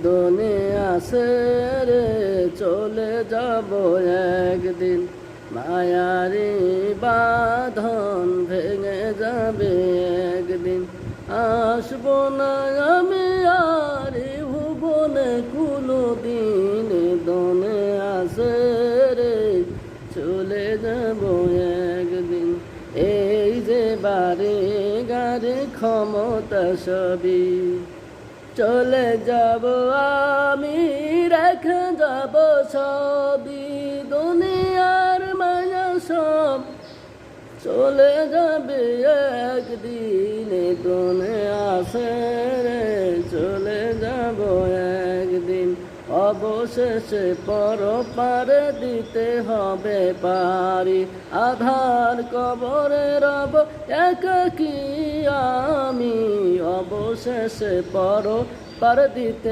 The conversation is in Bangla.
দুনিয়া ছেড়ে চলে যাব একদিন, মায়ারি বাঁধন ভেঙে যাবে একদিন। আসবো না আমি আর এই ভুবনে কোনোদিন, দুনিয়া ছেড়ে চলে যাব একদিন। এই যে বাড়ি গাড়ি ক্ষমতা সবই চলে যাব আমি, রেখে যাব সবই। দুনিয়ার মায়া সব চলে যাবে একদিন, দুনিয়া ছেড়ে চলে যাব একদিন। অবশেষে পরপারে দিতে হবে পারি, আধার কবরে রব একাকী আমি। অবশেষে পরপারে দিতে